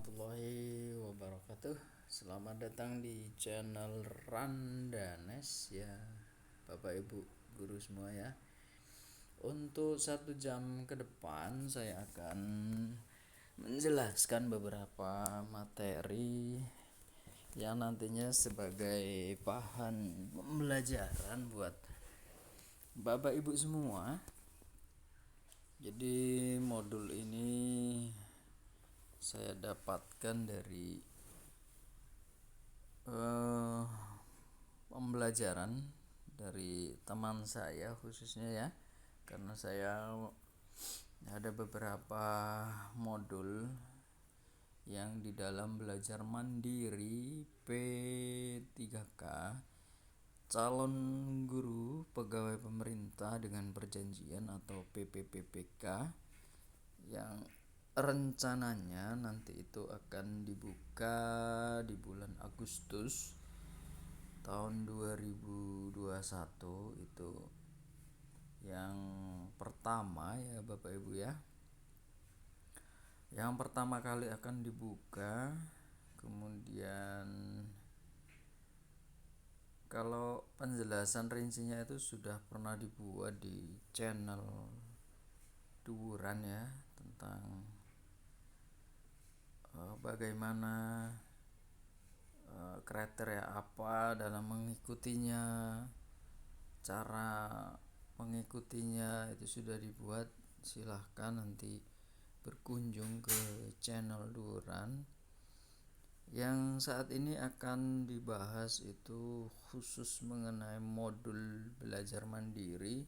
warahmatullahi wabarakatuh. Selamat datang di channel Randanes ya, Bapak Ibu guru semua ya. Untuk 1 jam ke depan saya akan menjelaskan beberapa materi yang nantinya sebagai bahan pembelajaran buat Bapak Ibu semua. Jadi modul ini saya dapatkan dari pembelajaran dari teman saya khususnya ya, karena saya ada beberapa modul yang di dalam belajar mandiri P3K calon guru pegawai pemerintah dengan perjanjian atau PPPPK yang rencananya nanti itu akan dibuka di bulan Agustus tahun 2021. Itu yang pertama ya Bapak Ibu ya. Yang pertama kali akan dibuka. Kemudian kalau penjelasan rincinya itu sudah pernah dibuat di channel Duran ya, tentang bagaimana kriteria apa dalam mengikutinya, cara mengikutinya itu sudah dibuat. Silahkan nanti berkunjung ke channel Duran. Yang saat ini akan dibahas itu khusus mengenai modul belajar mandiri,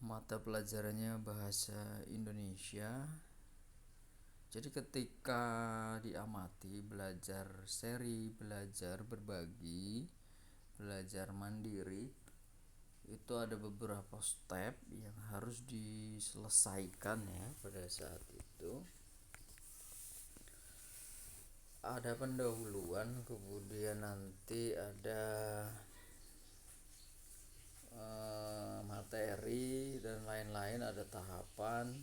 mata pelajarannya bahasa Indonesia. Jadi ketika diamati belajar seri, belajar berbagi, belajar mandiri, itu ada beberapa step yang harus diselesaikan ya pada saat itu. Ada pendahuluan, kemudian nanti ada materi dan lain-lain, ada tahapan,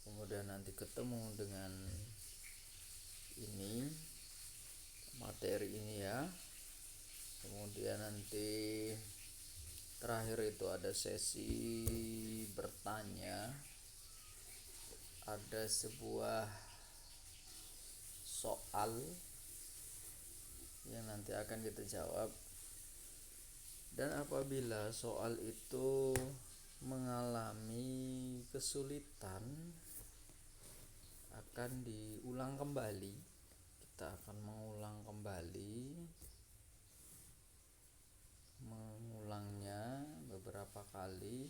kemudian nanti ketemu dengan ini materi ini ya. Kemudian nanti terakhir itu ada sesi bertanya, ada sebuah soal yang nanti akan kita jawab. Dan apabila soal itu mengalami kesulitan, akan diulang kembali. Kita akan mengulangnya beberapa kali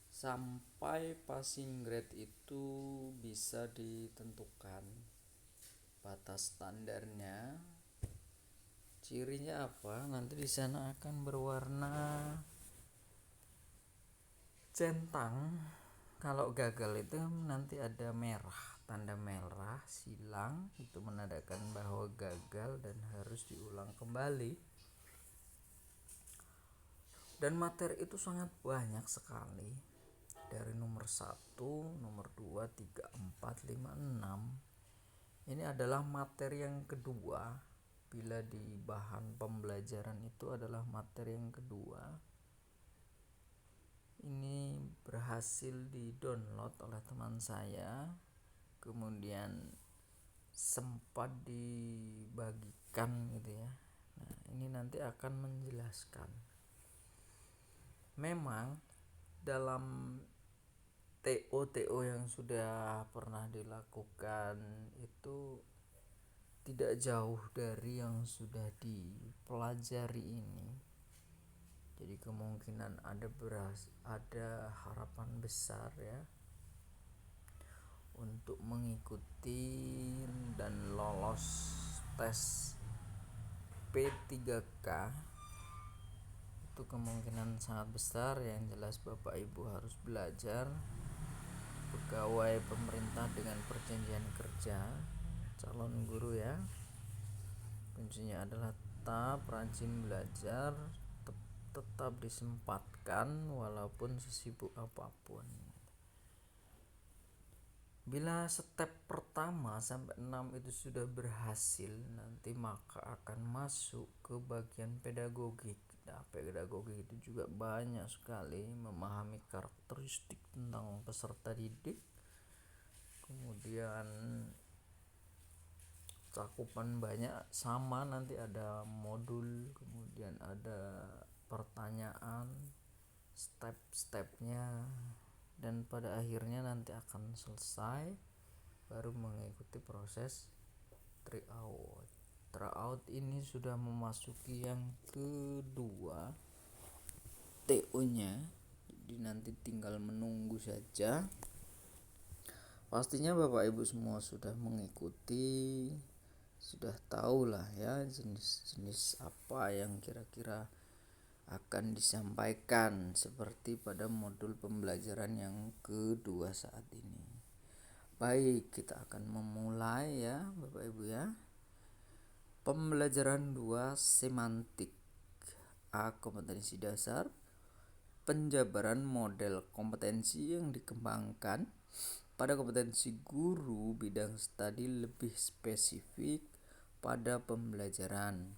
sampai passing grade itu bisa ditentukan. Batas standarnya, cirinya apa? Nanti di sana akan berwarna centang. Kalau gagal itu nanti ada merah, tanda merah silang, itu menandakan bahwa gagal dan harus diulang kembali. Dan materi itu sangat banyak sekali, dari nomor 1, nomor 2, 3, 4, 5, 6. Ini adalah materi yang kedua. Bila di bahan pembelajaran itu adalah materi yang kedua. Ini berhasil di-download oleh teman saya, kemudian sempat dibagikan gitu ya. Nah, ini nanti akan menjelaskan. Memang dalam TO yang sudah pernah dilakukan itu tidak jauh dari yang sudah dipelajari ini. Jadi kemungkinan ada harapan besar ya untuk mengikuti dan lolos tes P3K. Itu kemungkinan sangat besar. Yang jelas Bapak Ibu harus belajar pegawai pemerintah dengan perjanjian kerja, calon guru ya. Kuncinya adalah tetap rajin belajar, tetap disempatkan walaupun sesibuk apapun. Bila step pertama sampai 6 itu sudah berhasil, nanti maka akan masuk ke bagian pedagogik. Nah, pedagogik itu juga banyak sekali memahami karakteristik tentang peserta didik, kemudian cakupan banyak sama, nanti ada modul, kemudian ada pertanyaan, step-stepnya, dan pada akhirnya nanti akan selesai baru mengikuti proses tryout. Tryout ini sudah memasuki yang kedua TO nya, jadi nanti tinggal menunggu saja. Pastinya Bapak Ibu semua sudah mengikuti, sudah tahu lah ya jenis-jenis apa yang kira-kira akan disampaikan seperti pada modul pembelajaran yang kedua saat ini. Baik, kita akan memulai ya Bapak Ibu ya. Pembelajaran 2 semantik. A. Kompetensi dasar. Penjabaran model kompetensi yang dikembangkan pada kompetensi guru bidang studi lebih spesifik pada pembelajaran.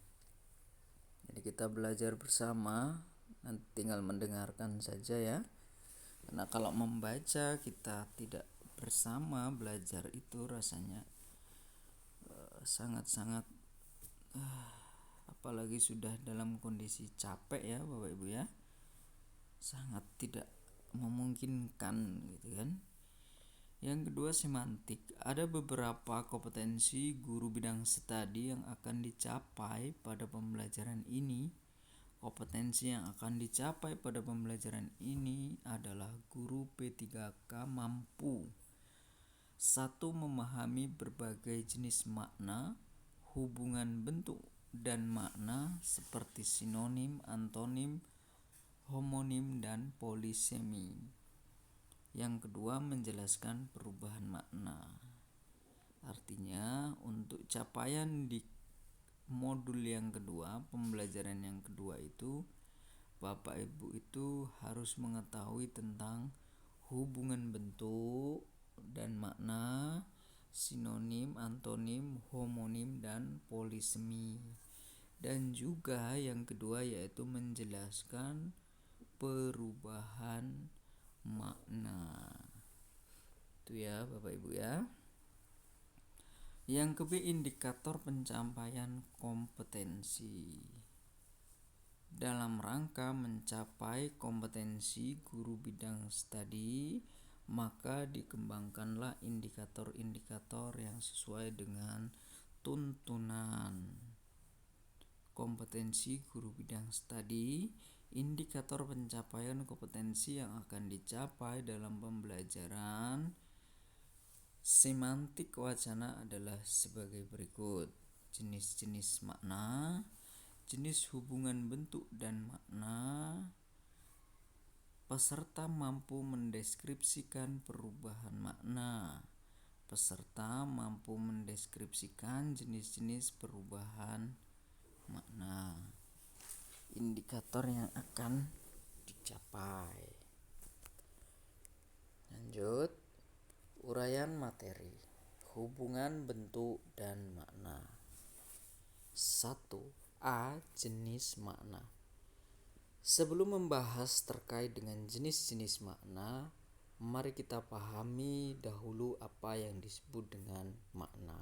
Jadi kita belajar bersama, nanti tinggal mendengarkan saja ya. Karena kalau membaca kita tidak bersama belajar itu rasanya sangat-sangat apalagi sudah dalam kondisi capek ya Bapak Ibu ya, sangat tidak memungkinkan gitu kan. Yang kedua semantik. Ada beberapa kompetensi guru bidang studi yang akan dicapai pada pembelajaran ini. Kompetensi yang akan dicapai pada pembelajaran ini adalah guru P3K mampu 1. Memahami berbagai jenis makna, hubungan bentuk dan makna seperti sinonim, antonim, homonim, dan polisemi. Yang kedua, menjelaskan perubahan makna. Artinya, untuk capaian di modul yang kedua, pembelajaran yang kedua itu, Bapak Ibu itu harus mengetahui tentang hubungan bentuk dan makna, sinonim, antonim, homonim, dan polisemi. Dan juga yang kedua yaitu menjelaskan perubahan makna. Itu ya Bapak Ibu ya. Yang kedua, indikator pencapaian kompetensi. Dalam rangka mencapai kompetensi guru bidang studi, maka dikembangkanlah indikator-indikator yang sesuai dengan tuntunan kompetensi guru bidang studi. Indikator pencapaian kompetensi yang akan dicapai dalam pembelajaran semantik wacana adalah sebagai berikut. Jenis-jenis makna, jenis hubungan bentuk dan makna, peserta mampu mendeskripsikan perubahan makna, peserta mampu mendeskripsikan jenis-jenis perubahan makna. Indikator yang akan dicapai. Lanjut, uraian materi, hubungan bentuk dan makna. 1. A. Jenis makna. Sebelum membahas terkait dengan jenis-jenis makna, mari kita pahami dahulu apa yang disebut dengan makna.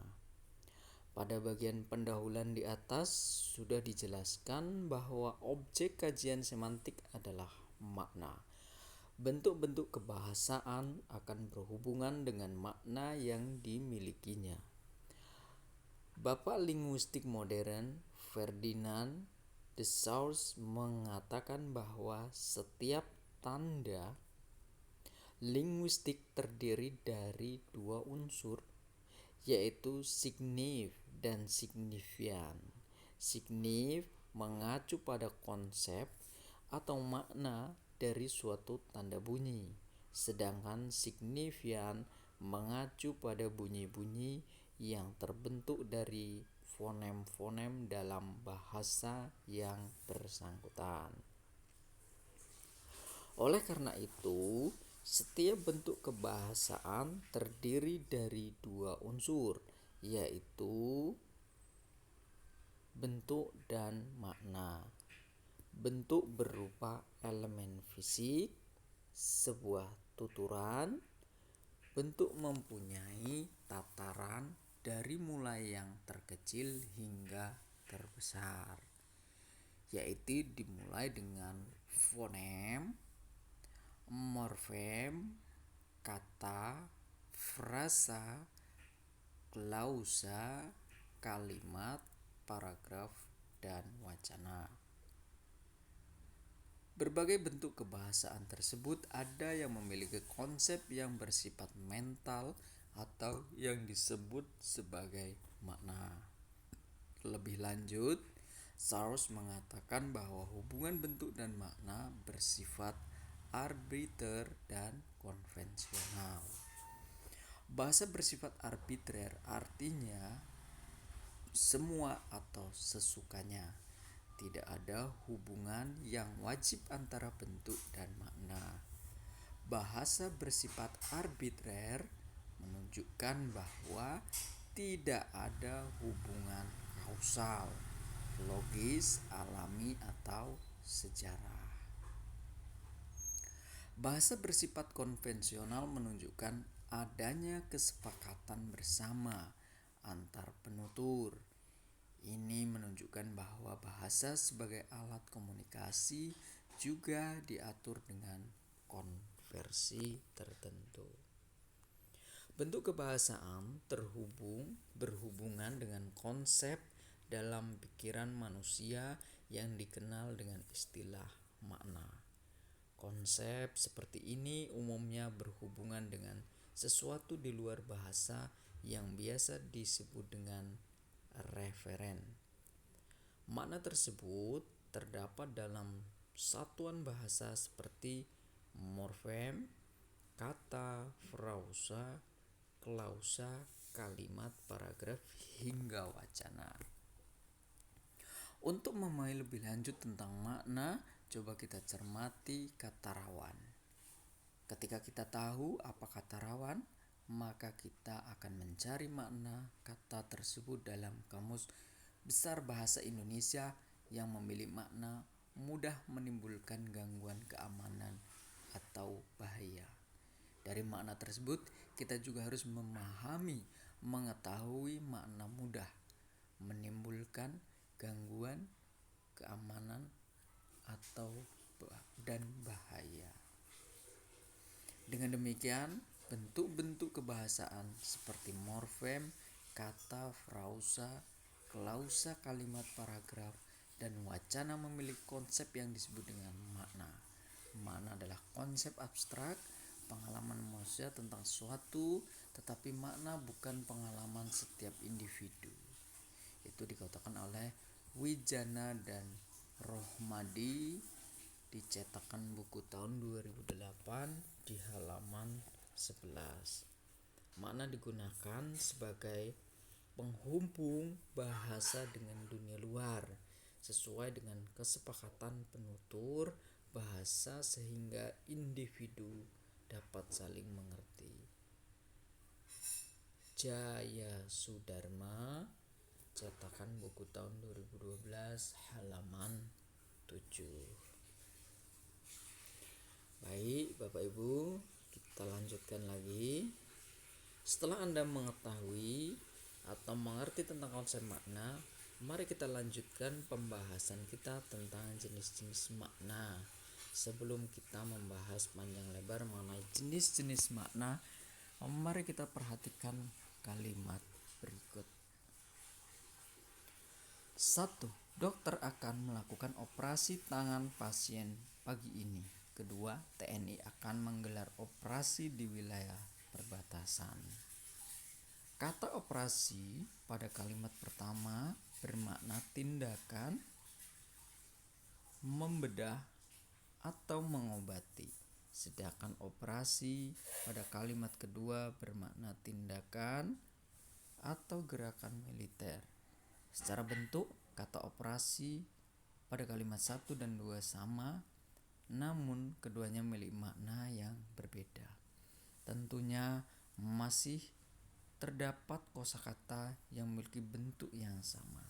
Pada bagian pendahuluan di atas sudah dijelaskan bahwa objek kajian semantik adalah makna. Bentuk-bentuk kebahasaan akan berhubungan dengan makna yang dimilikinya. Bapak linguistik modern Ferdinand de Saussure mengatakan bahwa setiap tanda linguistik terdiri dari dua unsur, yaitu signif dan signifian. Signif mengacu pada konsep atau makna dari suatu tanda bunyi, sedangkan signifian mengacu pada bunyi-bunyi yang terbentuk dari fonem-fonem dalam bahasa yang bersangkutan. Oleh karena itu, Setiap bentuk kebahasaan terdiri dari dua unsur, yaitu bentuk dan makna. Bentuk berupa elemen fisik, sebuah tuturan. Bentuk mempunyai tataran dari mulai yang terkecil hingga terbesar, yaitu dimulai dengan fonem, morfem, kata, frasa, klausa, kalimat, paragraf, dan wacana. Berbagai bentuk kebahasaan tersebut ada yang memiliki konsep yang bersifat mental atau yang disebut sebagai makna. Lebih lanjut, Saros mengatakan bahwa hubungan bentuk dan makna bersifat arbiter dan konvensional. Bahasa bersifat arbitrer artinya semua atau sesukanya. Tidak ada hubungan yang wajib antara bentuk dan makna. Bahasa bersifat arbitrer menunjukkan bahwa tidak ada hubungan kausal, logis, alami, atau sejarah. Bahasa bersifat konvensional menunjukkan adanya kesepakatan bersama antar penutur. Ini menunjukkan bahwa bahasa sebagai alat komunikasi juga diatur dengan konversi tertentu. Bentuk kebahasaan berhubungan dengan konsep dalam pikiran manusia yang dikenal dengan istilah makna. Konsep seperti ini umumnya berhubungan dengan sesuatu di luar bahasa yang biasa disebut dengan referen. Makna tersebut terdapat dalam satuan bahasa seperti morfem, kata, frasa, klausa, kalimat, paragraf, hingga wacana. Untuk memahami lebih lanjut tentang makna, coba kita cermati kata rawan. Ketika kita tahu apa kata rawan, maka kita akan mencari makna kata tersebut dalam Kamus Besar Bahasa Indonesia yang memiliki makna mudah menimbulkan gangguan keamanan atau bahaya. Dari makna tersebut, kita juga harus mengetahui makna mudah menimbulkan gangguan keamanan atau dan bahaya. Dengan demikian, bentuk-bentuk kebahasaan seperti morfem, kata, frasa, klausa, kalimat, paragraf, dan wacana memiliki konsep yang disebut dengan makna. Makna adalah konsep abstrak, pengalaman manusia tentang suatu, tetapi makna bukan pengalaman setiap individu. Itu dikatakan oleh Wijana dan Rohmadi, dicetakan buku tahun 2008 di halaman 11. Makna digunakan sebagai penghubung bahasa dengan dunia luar sesuai dengan kesepakatan penutur bahasa sehingga individu dapat saling mengerti. Jaya Sudarma, cetakan buku tahun 2012 halaman 7. Baik Bapak Ibu, kita lanjutkan lagi. Setelah Anda mengetahui atau mengerti tentang konsep makna, mari kita lanjutkan pembahasan kita tentang jenis-jenis makna. Sebelum kita membahas panjang lebar mengenai jenis-jenis makna, mari kita perhatikan kalimat berikut. 1. Dokter akan melakukan operasi tangan pasien pagi ini. Kedua, TNI akan menggelar operasi di wilayah perbatasan. Kata operasi pada kalimat pertama bermakna tindakan, membedah, atau mengobati. Sedangkan operasi pada kalimat kedua bermakna tindakan atau gerakan militer. Secara bentuk, kata operasi pada kalimat 1 dan 2 sama, namun keduanya memiliki makna yang berbeda. Tentunya masih terdapat kosakata yang memiliki bentuk yang sama,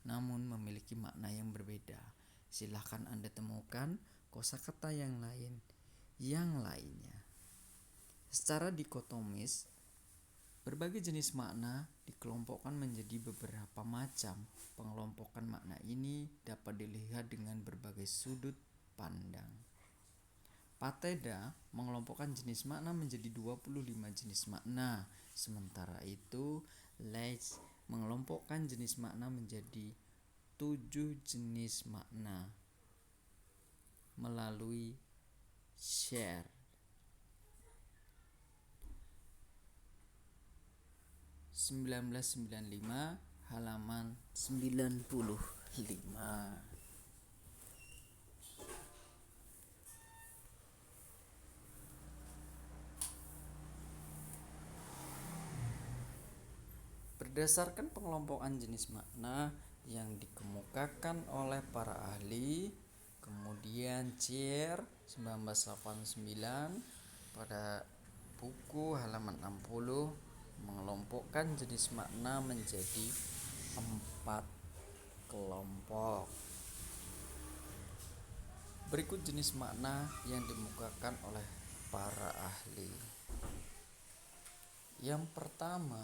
namun memiliki makna yang berbeda. Silahkan Anda temukan kosakata yang lainnya. Secara dikotomis, berbagai jenis makna dikelompokkan menjadi beberapa macam. Pengelompokan makna ini dapat dilihat dengan berbagai sudut pandang. Pateda mengelompokkan jenis makna menjadi 25 jenis makna. Sementara itu, Leitch mengelompokkan jenis makna menjadi 7 jenis makna melalui Sher. 1995 halaman 95. Berdasarkan pengelompokan jenis makna yang dikemukakan oleh para ahli, kemudian Sher 1989 pada buku halaman 60 mengelompokkan jenis makna menjadi 4 kelompok. Berikut jenis makna yang dikemukakan oleh para ahli. Yang pertama,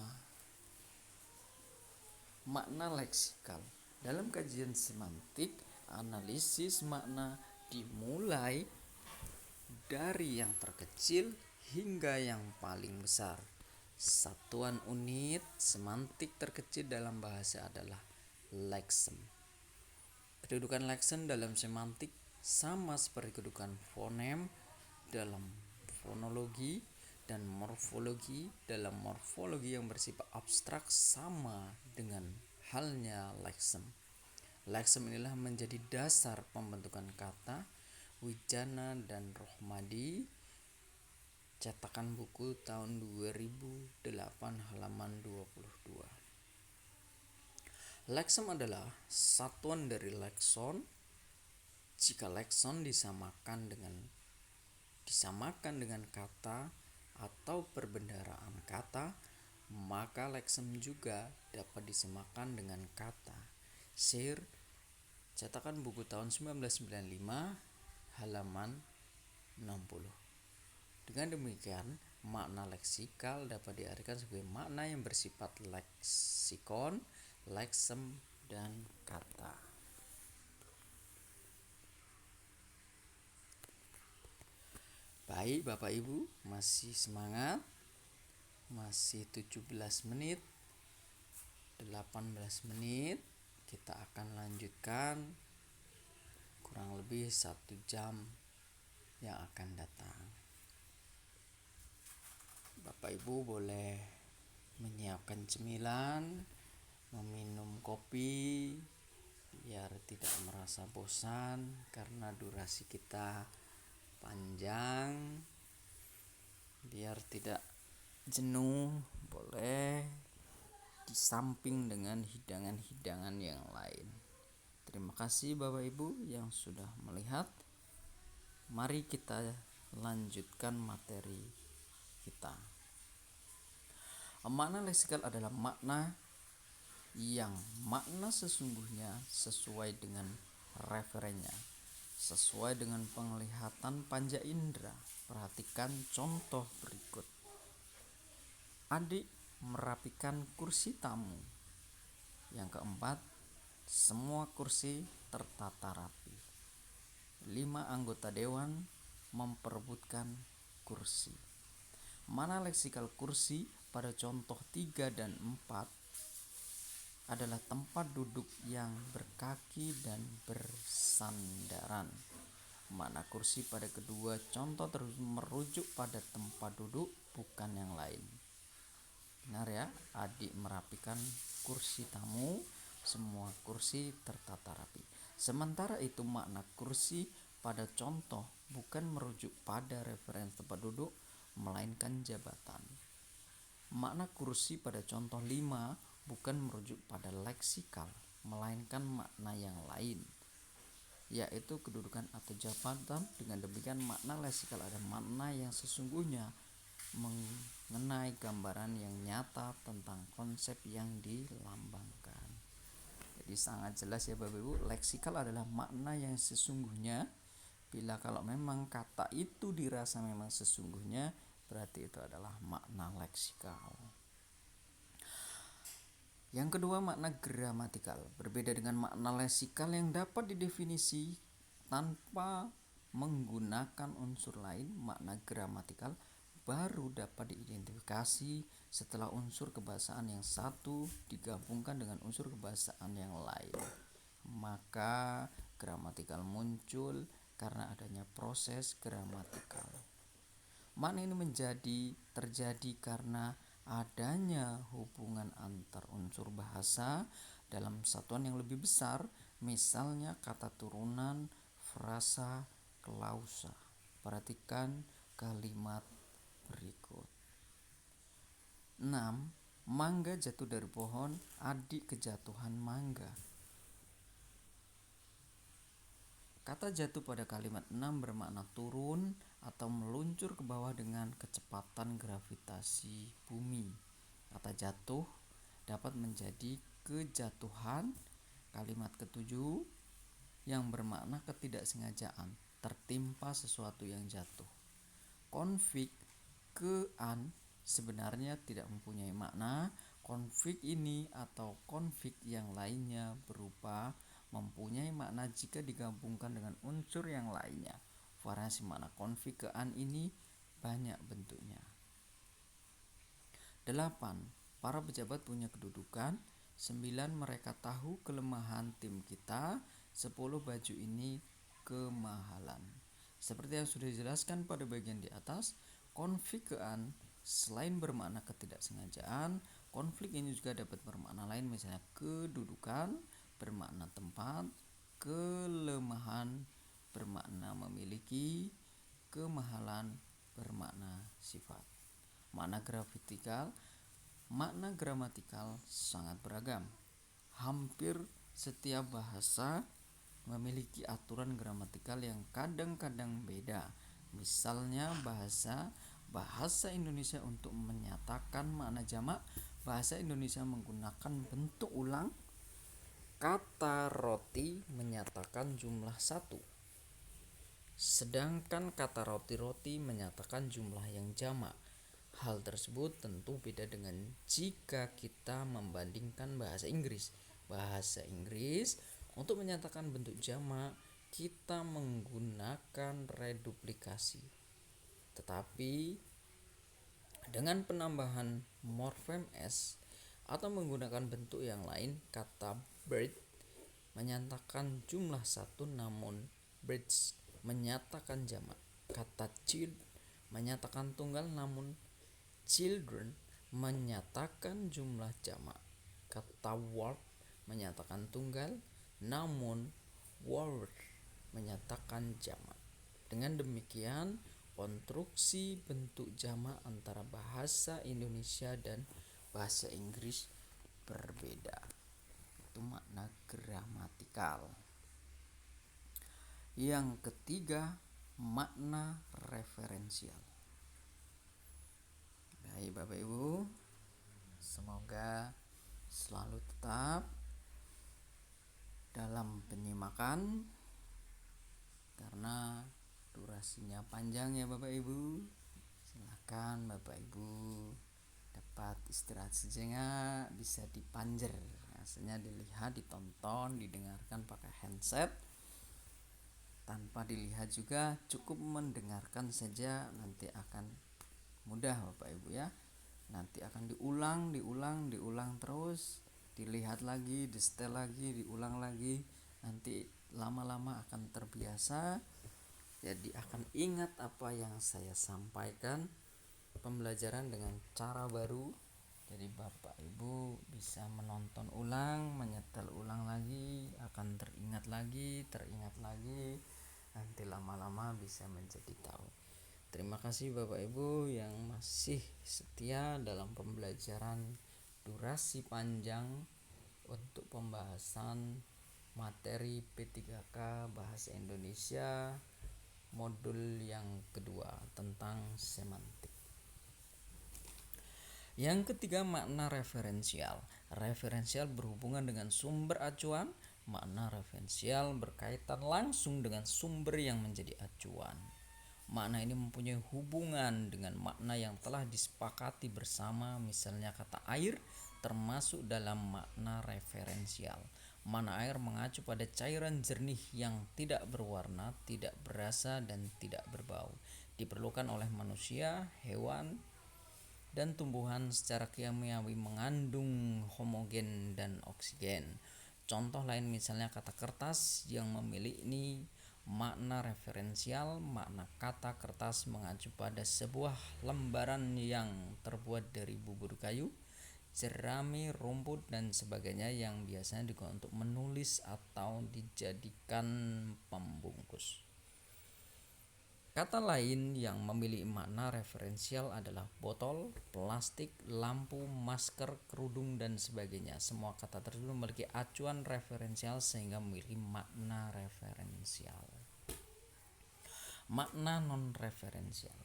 makna leksikal. Dalam kajian semantik, analisis makna dimulai dari yang terkecil hingga yang paling besar. Satuan unit semantik terkecil dalam bahasa adalah leksem. Kedudukan leksem dalam semantik sama seperti kedudukan fonem dalam fonologi dan morfologi. Dalam morfologi yang bersifat abstrak sama dengan halnya leksem. Leksem inilah menjadi dasar pembentukan kata. Wijana dan Rohmadi, cetakan buku tahun 2008 halaman 22. Leksem adalah satuan dari lekson. Jika lekson disamakan dengan kata atau perbendaharaan kata, maka leksem juga dapat disamakan dengan kata. Sher, cetakan buku tahun 1995 halaman 60. Dengan demikian, makna leksikal dapat diartikan sebagai makna yang bersifat leksikon, leksem, dan kata. Baik Bapak Ibu, masih semangat? Masih 17 menit, 18 menit. Kita akan lanjutkan kurang lebih 1 jam yang akan datang. Bapak Ibu boleh menyiapkan cemilan, meminum kopi biar tidak merasa bosan karena durasi kita panjang. Biar tidak jenuh, boleh disamping dengan hidangan-hidangan yang lain. Terima kasih Bapak Ibu yang sudah melihat. Mari kita lanjutkan materi kita. Makna leksikal adalah makna yang makna sesungguhnya sesuai dengan referennya, sesuai dengan penglihatan panca indera. Perhatikan contoh berikut. Adik merapikan kursi tamu. Yang keempat, semua kursi tertata rapi. 5 anggota dewan memperebutkan kursi. Makna leksikal kursi pada contoh 3 dan 4 adalah tempat duduk yang berkaki dan bersandaran. Makna kursi pada kedua contoh terus merujuk pada tempat duduk, bukan yang lain. Benar ya, adik merapikan kursi tamu, semua kursi tertata rapi. Sementara itu makna kursi pada contoh bukan merujuk pada referensi tempat duduk, melainkan jabatan. Makna kursi pada contoh 5 bukan merujuk pada leksikal, melainkan makna yang lain. yaitu kedudukan atau jabatan. Dengan demikian makna leksikal ada makna yang sesungguhnya mengenai gambaran yang nyata tentang konsep yang dilambangkan. Jadi sangat jelas ya Bapak Ibu, leksikal adalah makna yang sesungguhnya. Bila kalau memang kata itu dirasa memang sesungguhnya, berarti itu adalah makna leksikal. Yang kedua, makna gramatikal. Berbeda dengan makna leksikal yang dapat didefinisi tanpa menggunakan unsur lain, makna gramatikal baru dapat diidentifikasi setelah unsur kebahasaan yang satu digabungkan dengan unsur kebahasaan yang lain. Maka gramatikal muncul karena adanya proses gramatikal. Makna ini terjadi karena adanya hubungan antar unsur bahasa dalam satuan yang lebih besar, misalnya kata turunan, frasa, klausa. Perhatikan kalimat berikut. 6. Mangga jatuh dari pohon, adik kejatuhan mangga. Kata jatuh pada kalimat 6 bermakna turun atau meluncur ke bawah dengan kecepatan gravitasi bumi. Kata jatuh dapat menjadi kejatuhan. Kalimat ketujuh yang bermakna ketidaksengajaan, tertimpa sesuatu yang jatuh. Konflik kean sebenarnya tidak mempunyai makna. Konflik ini atau konflik yang lainnya berupa mempunyai makna jika digabungkan dengan unsur yang lainnya. Variasi makna konflik kean ini banyak bentuknya. 8. Para pejabat punya kedudukan. 9. Mereka tahu kelemahan tim kita. 10. Baju ini kemahalan. Seperti yang sudah dijelaskan pada bagian di atas, konflik kean selain bermakna ketidaksengajaan, konflik ini juga dapat bermakna lain, misalnya kedudukan bermakna tempat, kelemahan bermakna memiliki, kemahalan bermakna sifat. Makna gramatikal sangat beragam. Hampir setiap bahasa memiliki aturan gramatikal yang kadang-kadang beda. Misalnya bahasa Indonesia untuk menyatakan makna jamak, bahasa Indonesia menggunakan bentuk ulang. Kata roti menyatakan jumlah 1, sedangkan kata roti-roti menyatakan jumlah yang jamak. Hal tersebut tentu beda dengan jika kita membandingkan bahasa Inggris. Bahasa Inggris untuk menyatakan bentuk jamak kita menggunakan reduplikasi. Tetapi dengan penambahan morfem s atau menggunakan bentuk yang lain, kata bird menyatakan jumlah 1 namun birds menyatakan jamak. Kata child menyatakan tunggal namun children menyatakan jumlah jamak. Kata word menyatakan tunggal namun word menyatakan jamak. Dengan demikian, konstruksi bentuk jamak antara bahasa Indonesia dan bahasa Inggris berbeda. Itu makna gramatikal. Yang ketiga, makna referensial. Baik Bapak Ibu, semoga selalu tetap dalam penyimakan karena durasinya panjang ya Bapak Ibu. Silakan Bapak Ibu dapat istirahat sejenak, bisa dipanjer, hasilnya dilihat, ditonton, didengarkan pakai handset. Tanpa dilihat juga, cukup mendengarkan saja, nanti akan mudah Bapak Ibu ya. Nanti akan diulang terus, dilihat lagi, disetel lagi, diulang lagi. Nanti lama-lama akan terbiasa, jadi akan ingat apa yang saya sampaikan. Pembelajaran dengan cara baru, jadi Bapak Ibu bisa menonton ulang, menyetel ulang lagi, akan teringat lagi, nanti lama-lama bisa menjadi tahu. Terima kasih Bapak Ibu yang masih setia dalam pembelajaran durasi panjang untuk pembahasan materi P3K Bahasa Indonesia modul yang kedua tentang semantik. Yang ketiga, makna referensial. Referensial berhubungan dengan sumber acuan. Makna referensial berkaitan langsung dengan sumber yang menjadi acuan. Makna ini mempunyai hubungan dengan makna yang telah disepakati bersama, misalnya kata air termasuk dalam makna referensial. Makna air mengacu pada cairan jernih yang tidak berwarna, tidak berasa, dan tidak berbau. Diperlukan oleh manusia, hewan, dan tumbuhan secara kimiawi mengandung homogen dan oksigen. Contoh lain misalnya kata kertas yang memiliki makna referensial. Makna kata kertas mengacu pada sebuah lembaran yang terbuat dari bubur kayu, jerami, rumput, dan sebagainya yang biasanya digunakan untuk menulis atau dijadikan pembungkus. Kata lain yang memiliki makna referensial adalah botol, plastik, lampu, masker, kerudung, dan sebagainya. Semua kata tersebut memiliki acuan referensial sehingga memiliki makna referensial. Makna non-referensial.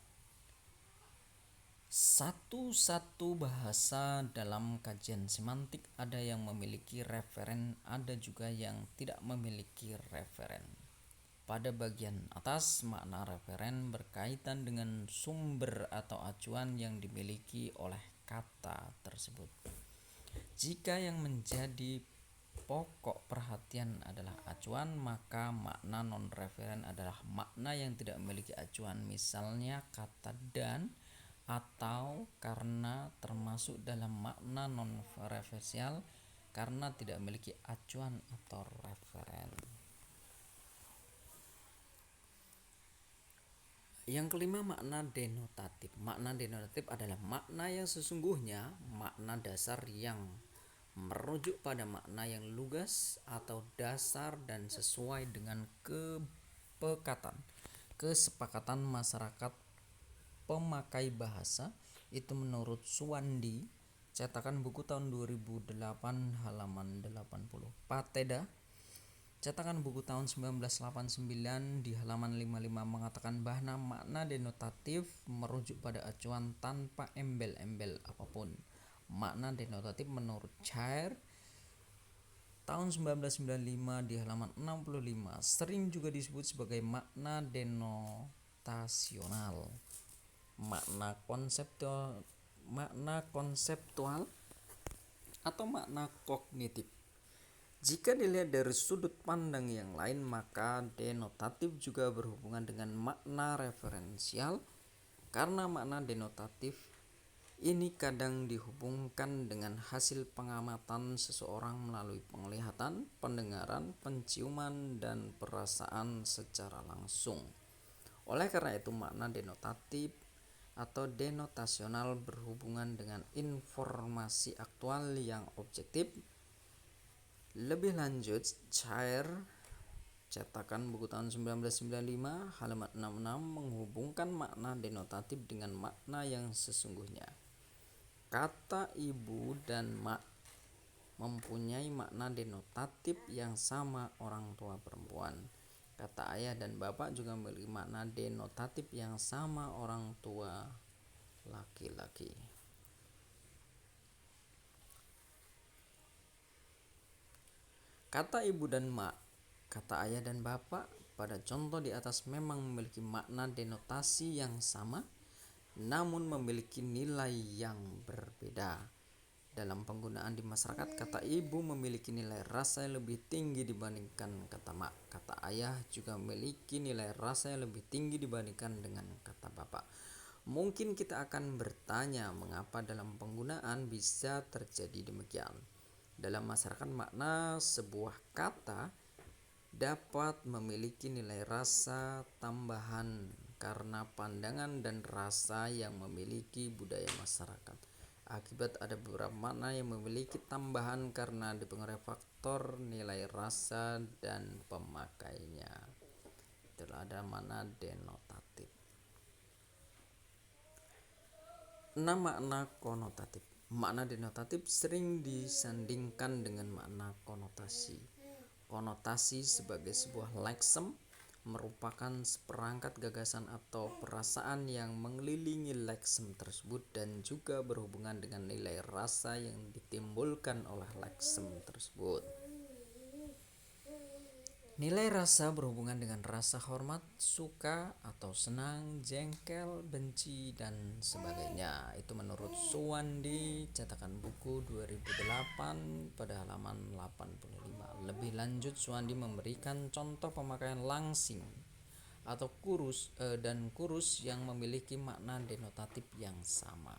Satu bahasa dalam kajian semantik ada yang memiliki referen, ada juga yang tidak memiliki referen. Pada bagian atas, makna referen berkaitan dengan sumber atau acuan yang dimiliki oleh kata tersebut. Jika yang menjadi pokok perhatian adalah acuan, maka makna non-referen adalah makna yang tidak memiliki acuan, misalnya kata dan atau karena termasuk dalam makna non-referensial karena tidak memiliki acuan atau referen. Yang kelima, makna denotatif. Makna denotatif adalah makna yang sesungguhnya, makna dasar yang merujuk pada makna yang lugas atau dasar dan sesuai dengan kesepakatan masyarakat pemakai bahasa. Itu menurut Suwandi, cetakan buku tahun 2008 halaman 80. Pateda, cetakan buku tahun 1989 di halaman 55 mengatakan bahwa makna denotatif merujuk pada acuan tanpa embel-embel apapun. Makna denotatif menurut Chair tahun 1995 di halaman 65 sering juga disebut sebagai makna denotasional, makna konseptual atau makna kognitif. Jika dilihat dari sudut pandang yang lain, maka denotatif juga berhubungan dengan makna referensial karena makna denotatif ini kadang dihubungkan dengan hasil pengamatan seseorang melalui penglihatan, pendengaran, penciuman, dan perasaan secara langsung. Oleh karena itu, makna denotatif atau denotasional berhubungan dengan informasi aktual yang objektif. Lebih lanjut, Chair cetakan buku tahun 1995 halaman 66 menghubungkan makna denotatif dengan makna yang sesungguhnya. Kata ibu dan mak mempunyai makna denotatif yang sama orang tua perempuan. Kata ayah dan bapak juga memiliki makna denotatif yang sama orang tua laki-laki. Kata ibu dan mak, kata ayah dan bapak pada contoh di atas memang memiliki makna denotasi yang sama, namun memiliki nilai yang berbeda. Dalam penggunaan di masyarakat, kata ibu memiliki nilai rasa yang lebih tinggi dibandingkan kata mak. Kata ayah juga memiliki nilai rasa yang lebih tinggi dibandingkan dengan kata bapak. Mungkin kita akan bertanya mengapa dalam penggunaan bisa terjadi demikian. Dalam masyarakat, makna sebuah kata dapat memiliki nilai rasa tambahan karena pandangan dan rasa yang memiliki budaya masyarakat. Akibat ada beberapa makna yang memiliki tambahan karena dipengaruhi faktor nilai rasa dan pemakainya. Itulah ada makna denotatif. 6. Makna konotatif. Makna denotatif sering disandingkan dengan makna konotasi. Konotasi sebagai sebuah leksem merupakan seperangkat gagasan atau perasaan yang mengelilingi leksem tersebut dan juga berhubungan dengan nilai rasa yang ditimbulkan oleh leksem tersebut. Nilai rasa berhubungan dengan rasa hormat, suka atau senang, jengkel, benci, dan sebagainya. Itu menurut Suwandi, cetakan buku 2008 pada halaman 85. Lebih lanjut, Suwandi memberikan contoh pemakaian langsing atau kurus dan kurus yang memiliki makna denotatif yang sama.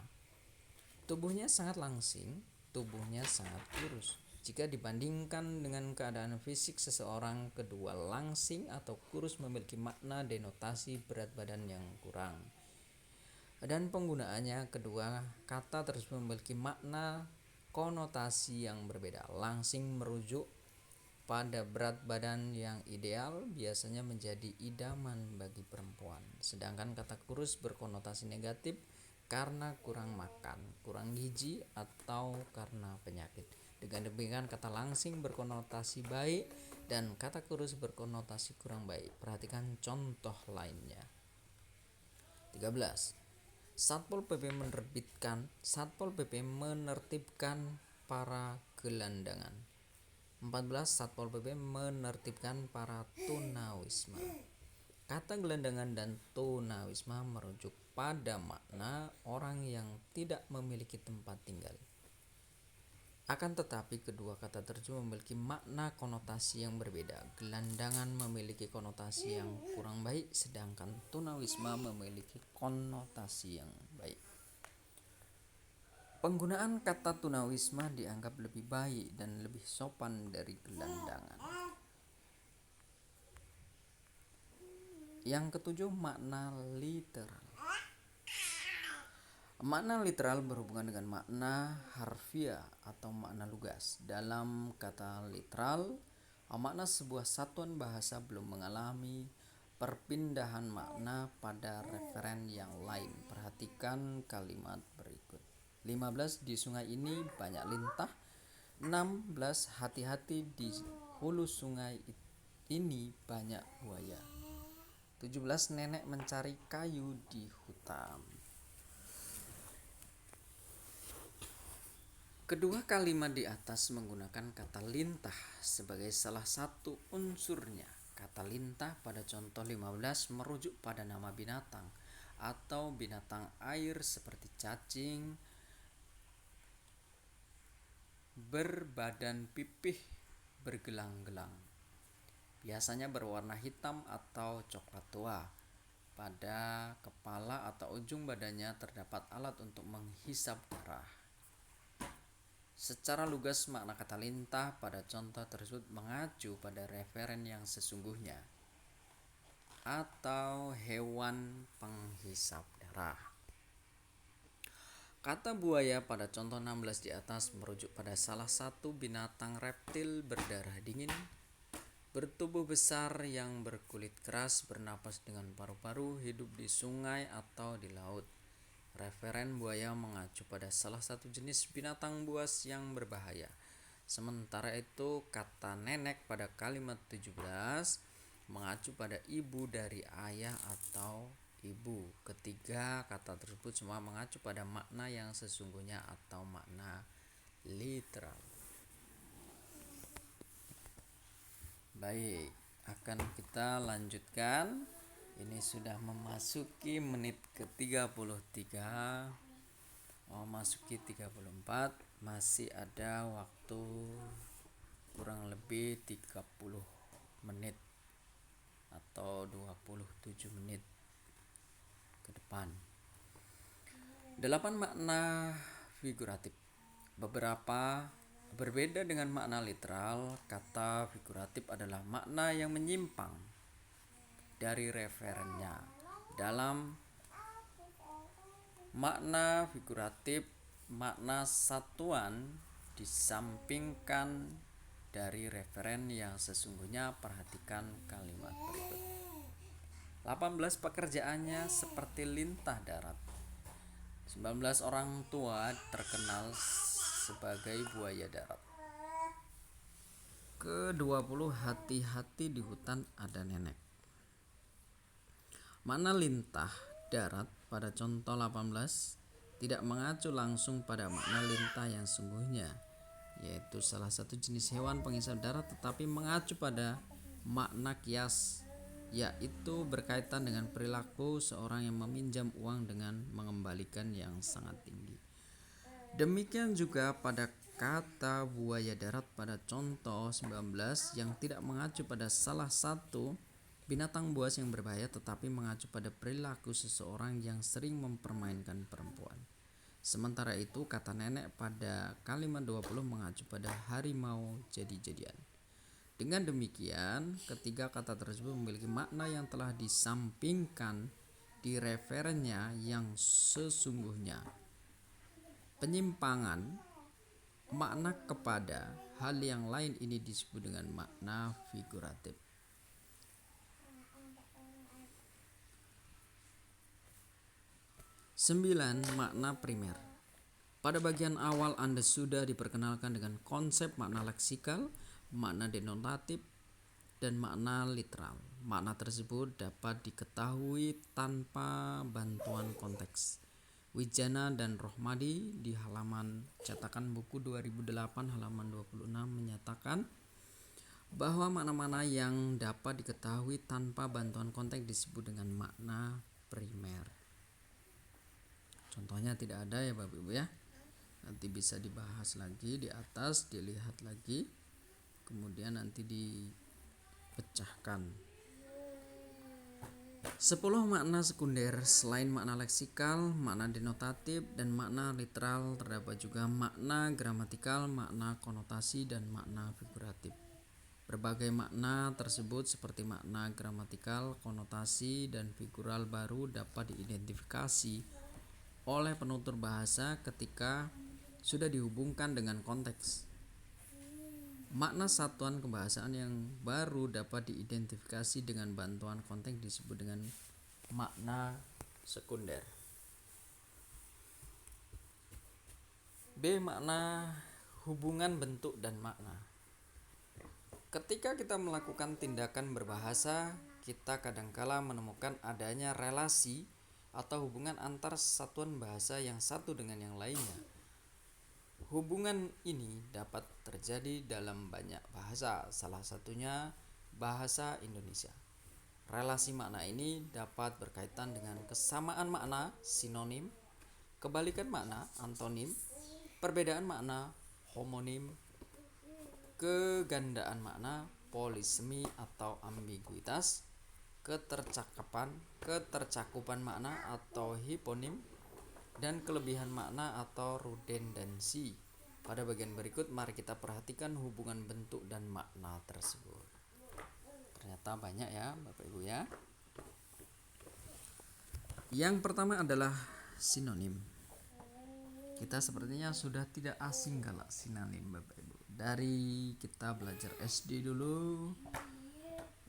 Tubuhnya sangat langsing, tubuhnya sangat kurus. Jika dibandingkan dengan keadaan fisik seseorang, kedua langsing atau kurus memiliki makna denotasi berat badan yang kurang. Dan penggunaannya, kedua kata tersebut memiliki makna konotasi yang berbeda. Langsing merujuk pada berat badan yang ideal, biasanya menjadi idaman bagi perempuan. Sedangkan kata kurus berkonotasi negatif karena kurang makan, kurang gizi, atau karena penyakit. Dengan demikian, kata langsing berkonotasi baik dan kata kurus berkonotasi kurang baik. Perhatikan contoh lainnya. 13. Satpol PP menertibkan para gelandangan. 14. Satpol PP menertibkan para tunawisma. Kata gelandangan dan tunawisma merujuk pada makna orang yang tidak memiliki tempat tinggal. Akan tetapi kedua kata tersebut memiliki makna konotasi yang berbeda. Gelandangan memiliki konotasi yang kurang baik, sedangkan tunawisma memiliki konotasi yang baik. Penggunaan kata tunawisma dianggap lebih baik dan lebih sopan dari gelandangan. Yang ketujuh, makna literal. Makna literal berhubungan dengan makna harfiah atau makna lugas. Dalam kata literal, makna sebuah satuan bahasa belum mengalami perpindahan makna pada referen yang lain. Perhatikan kalimat berikut. 15. Di sungai ini banyak lintah. 16. Hati-hati, di hulu sungai ini banyak buaya. 17. Nenek mencari kayu di hutan. Kedua kalimat di atas menggunakan kata lintah sebagai salah satu unsurnya. Kata lintah pada contoh 15 merujuk pada nama binatang atau binatang air seperti cacing, berbadan pipih, bergelang-gelang. Biasanya berwarna hitam atau coklat tua. Pada kepala atau ujung badannya terdapat alat untuk menghisap darah. Secara lugas, makna kata lintah pada contoh tersebut mengacu pada referen yang sesungguhnya atau hewan penghisap darah. Kata buaya pada contoh 16 di atas merujuk pada salah satu binatang reptil berdarah dingin, bertubuh besar yang berkulit keras, bernapas dengan paru-paru, hidup di sungai atau di laut. Referen buaya mengacu pada salah satu jenis binatang buas yang berbahaya. Sementara itu, kata nenek pada kalimat 17 mengacu pada ibu dari ayah atau ibu. Ketiga kata tersebut semua mengacu pada makna yang sesungguhnya atau makna literal. Baik, akan kita lanjutkan. Ini sudah memasuki menit ke-33, memasuki 34, masih ada waktu kurang lebih 30 menit atau 27 menit ke depan. 8 makna figuratif. Berbeda dengan makna literal, kata figuratif adalah makna yang menyimpang dari referennya. Dalam makna figuratif, makna satuan disampingkan dari referen yang sesungguhnya. Perhatikan kalimat berikut. 18. Pekerjaannya seperti lintah darat. 19. Orang tua terkenal sebagai buaya darat. Ke-20, hati-hati di hutan ada nenek. Makna lintah darat pada contoh 18 tidak mengacu langsung pada makna lintah yang sungguhnya, yaitu salah satu jenis hewan pengisap darat, tetapi mengacu pada makna kias, yaitu berkaitan dengan perilaku seorang yang meminjam uang dengan mengembalikan yang sangat tinggi. Demikian juga pada kata buaya darat pada contoh 19 yang tidak mengacu pada salah satu binatang buas yang berbahaya, tetapi mengacu pada perilaku seseorang yang sering mempermainkan perempuan. Sementara itu kata nenek pada kalimat 20 mengacu pada harimau jadi-jadian. Dengan demikian, ketiga kata tersebut memiliki makna yang telah disampingkan di referennya yang sesungguhnya. Penyimpangan makna kepada hal yang lain ini disebut dengan makna figuratif. 9. Makna primer. Pada bagian awal Anda sudah diperkenalkan dengan konsep makna leksikal, makna denotatif, dan makna literal. Makna tersebut dapat diketahui tanpa bantuan konteks. Wijana dan Rohmadi di halaman cetakan buku 2008 halaman 26 menyatakan bahwa makna-makna yang dapat diketahui tanpa bantuan konteks disebut dengan makna primer. Contohnya tidak ada ya Bapak Ibu ya. Nanti bisa dibahas lagi di atas, dilihat lagi, kemudian nanti dipecahkan. 10 makna sekunder. Selain makna leksikal, makna denotatif, dan makna literal, terdapat juga makna gramatikal, makna konotasi, dan makna figuratif. Berbagai makna tersebut seperti makna gramatikal, konotasi, dan figural baru dapat diidentifikasi oleh penutur bahasa ketika sudah dihubungkan dengan konteks. Makna satuan kebahasaan yang baru dapat diidentifikasi dengan bantuan konteks disebut dengan makna sekunder. B. Makna hubungan bentuk dan makna. Ketika kita melakukan tindakan berbahasa, kita kadangkala menemukan adanya relasi atau hubungan antar satuan bahasa yang satu dengan yang lainnya. Hubungan ini dapat terjadi dalam banyak bahasa, salah satunya bahasa Indonesia. Relasi makna ini dapat berkaitan dengan kesamaan makna sinonim, kebalikan makna antonim, perbedaan makna homonim, kegandaan makna polisemi atau ambiguitas, ketercakupan makna atau hiponim, dan kelebihan makna atau redundansi. Pada bagian berikut mari kita perhatikan hubungan bentuk dan makna tersebut. Ternyata banyak ya Bapak Ibu ya. Yang pertama adalah sinonim. Kita sepertinya sudah tidak asing kalau sinonim Bapak Ibu. Dari kita belajar SD dulu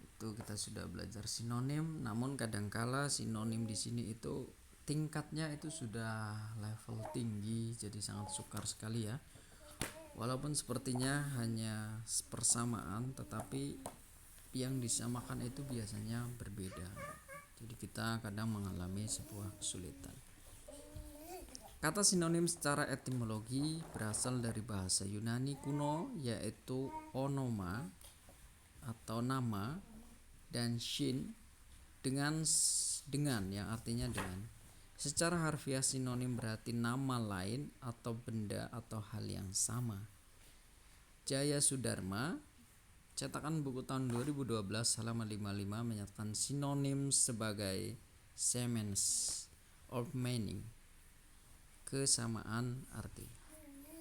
itu kita sudah belajar sinonim, namun kadangkala sinonim di sini itu tingkatnya itu sudah level tinggi, jadi sangat sukar sekali ya. Walaupun sepertinya hanya persamaan, tetapi yang disamakan itu biasanya berbeda. Jadi kita kadang mengalami sebuah kesulitan. Kata sinonim secara etimologi berasal dari bahasa Yunani kuno, yaitu onoma atau nama, dan shin dengan yang artinya dengan. Secara harfiah sinonim berarti nama lain atau benda atau hal yang sama. Jaya Sudarma, cetakan buku tahun 2012 halaman 55 menyatakan sinonim sebagai semens of meaning, kesamaan arti.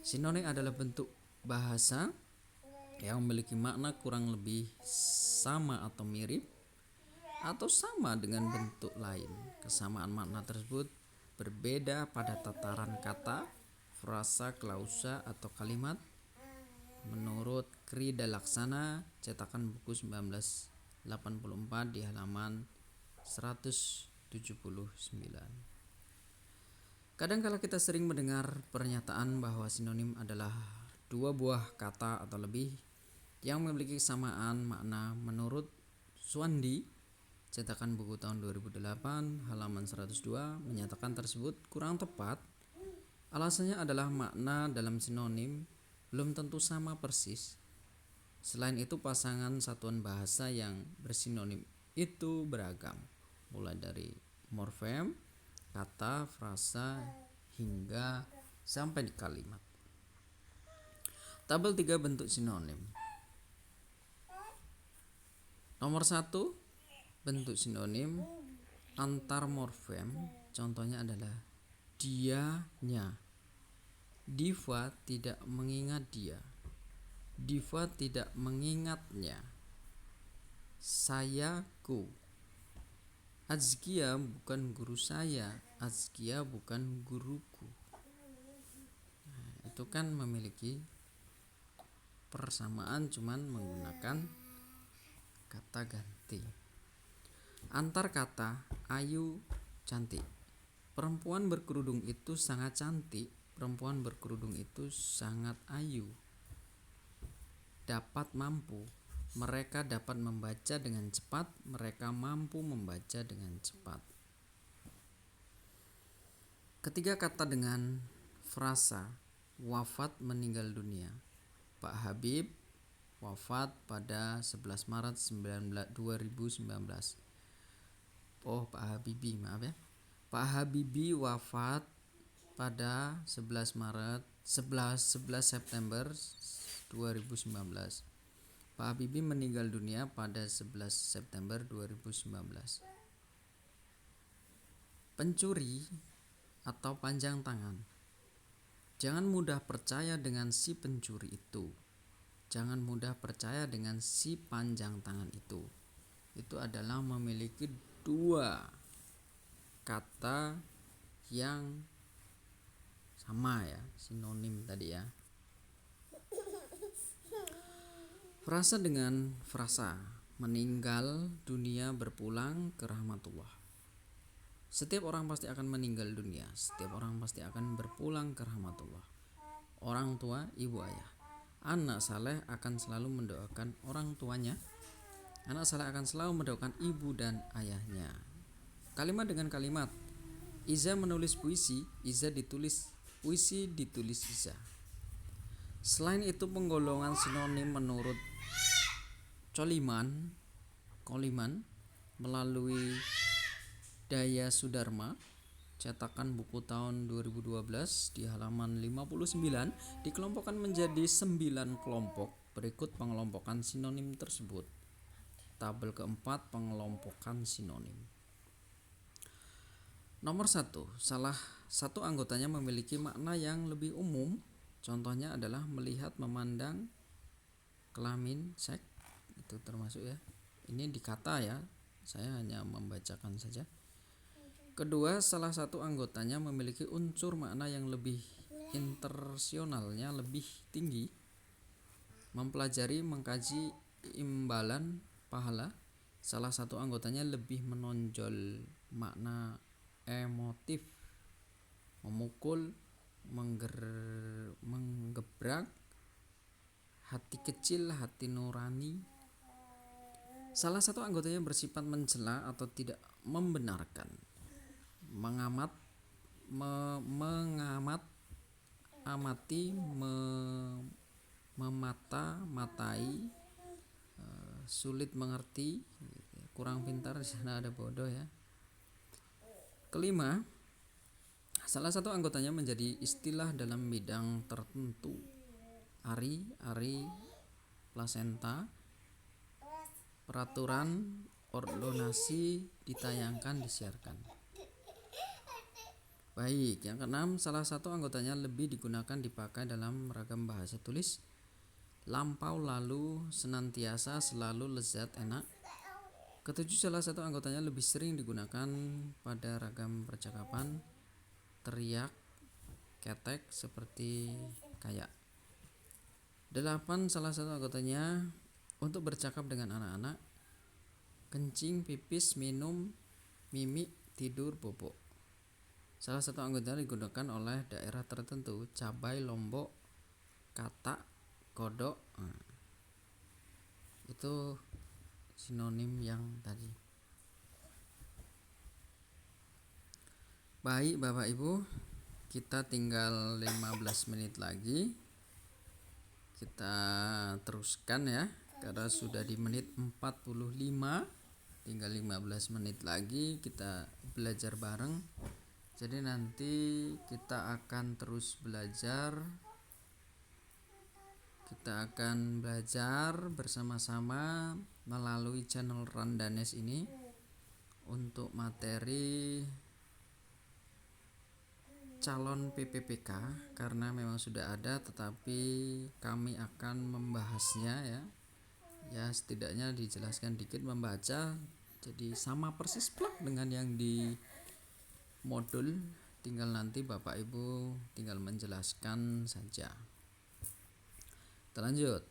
Sinonim adalah bentuk bahasa yang memiliki makna kurang lebih sama atau mirip atau sama dengan bentuk lain. Kesamaan makna tersebut berbeda pada tataran kata, frasa, klausa, atau kalimat. Menurut Krida Laksana, cetakan buku 1984 di halaman 179. Kadang-kala kita sering mendengar pernyataan bahwa sinonim adalah dua buah kata atau lebih yang memiliki kesamaan makna menurut Suwandi, cetakan buku tahun 2008 halaman 102, menyatakan tersebut kurang tepat. Alasannya adalah makna dalam sinonim belum tentu sama persis. Selain itu, pasangan satuan bahasa yang bersinonim itu beragam, mulai dari morfem, kata, frasa, hingga sampai di kalimat. Tabel 3 bentuk sinonim. Nomor 1, bentuk sinonim antar morfem. Contohnya adalah dianya. Diva tidak mengingat dia. Diva tidak mengingatnya. Sayaku. Azkia bukan guru saya. Azkia bukan guruku. Nah, itu kan memiliki persamaan, cuman menggunakan kata ganti. Antar kata, Ayu cantik. Perempuan berkerudung itu sangat cantik. Perempuan berkerudung itu sangat ayu. Dapat mampu. Mereka dapat membaca dengan cepat. Mereka mampu membaca dengan cepat. Ketiga kata dengan frasa wafat meninggal dunia. Pak Habib wafat pada 11 Maret 2019. Oh, Pak Habibie, maaf ya. Pak Habibie wafat pada 11 September 2019. Pak Habibie meninggal dunia pada 11 September 2019. Pencuri atau panjang tangan. Jangan mudah percaya dengan si pencuri itu. Jangan mudah percaya dengan si panjang tangan itu. Itu adalah memiliki dua kata yang sama ya, sinonim tadi ya. Frasa dengan frasa meninggal dunia berpulang ke rahmatullah. Setiap orang pasti akan meninggal dunia. Setiap orang pasti akan berpulang ke rahmatullah. Orang tua, ibu, ayah. Anak saleh akan selalu mendoakan orang tuanya. Anak saleh akan selalu mendoakan ibu dan ayahnya. Kalimat dengan kalimat. Iza menulis puisi, Iza ditulis puisi, ditulis Iza. Selain itu, penggolongan sinonim menurut Koliman melalui Daya Sudarma, cetakan buku tahun 2012 di halaman 59, dikelompokkan menjadi 9 kelompok. Berikut pengelompokan sinonim tersebut. Tabel keempat, pengelompokan sinonim. Nomor 1, salah satu anggotanya memiliki makna yang lebih umum. Contohnya adalah melihat, memandang, kelamin, seks. Itu termasuk ya. Ini di kata ya. Saya hanya membacakan saja. Kedua, salah satu anggotanya memiliki unsur makna yang lebih intersionalnya lebih tinggi. Mempelajari, mengkaji, imbalan, pahala. Salah satu anggotanya lebih menonjol makna emotif. Memukul, menggebrak, hati kecil, hati nurani. Salah satu anggotanya bersifat mencela atau tidak membenarkan. Mengamat, amati, memata-matai, sulit mengerti, kurang pintar, di sana ada bodoh ya. Kelima, salah satu anggotanya menjadi istilah dalam bidang tertentu. Ari, plasenta, peraturan, ordonasi, ditayangkan, disiarkan. Baik, yang keenam, salah satu anggotanya lebih digunakan dipakai dalam ragam bahasa tulis. Lampau, lalu, senantiasa, selalu, lezat, enak. Ketujuh, salah satu anggotanya lebih sering digunakan pada ragam percakapan. Teriak, ketek, seperti kayak. 8, salah satu anggotanya untuk bercakap dengan anak-anak. Kencing, pipis, minum, mimik, tidur, bobok. Salah satu anggota digunakan oleh daerah tertentu. Cabai, lombok, katak, kodok. itu sinonim yang tadi. Baik Bapak Ibu, kita tinggal 15 menit lagi. Kita teruskan ya, karena sudah di menit 45. Tinggal 15 menit lagi kita belajar bareng. Jadi nanti kita akan terus belajar. Kita akan belajar bersama-sama melalui channel Randanes ini untuk materi calon PPPK, karena memang sudah ada tetapi kami akan membahasnya ya. Ya setidaknya dijelaskan dikit membaca, jadi sama persis plak dengan yang di modul, tinggal nanti Bapak Ibu tinggal menjelaskan saja. Kita lanjut.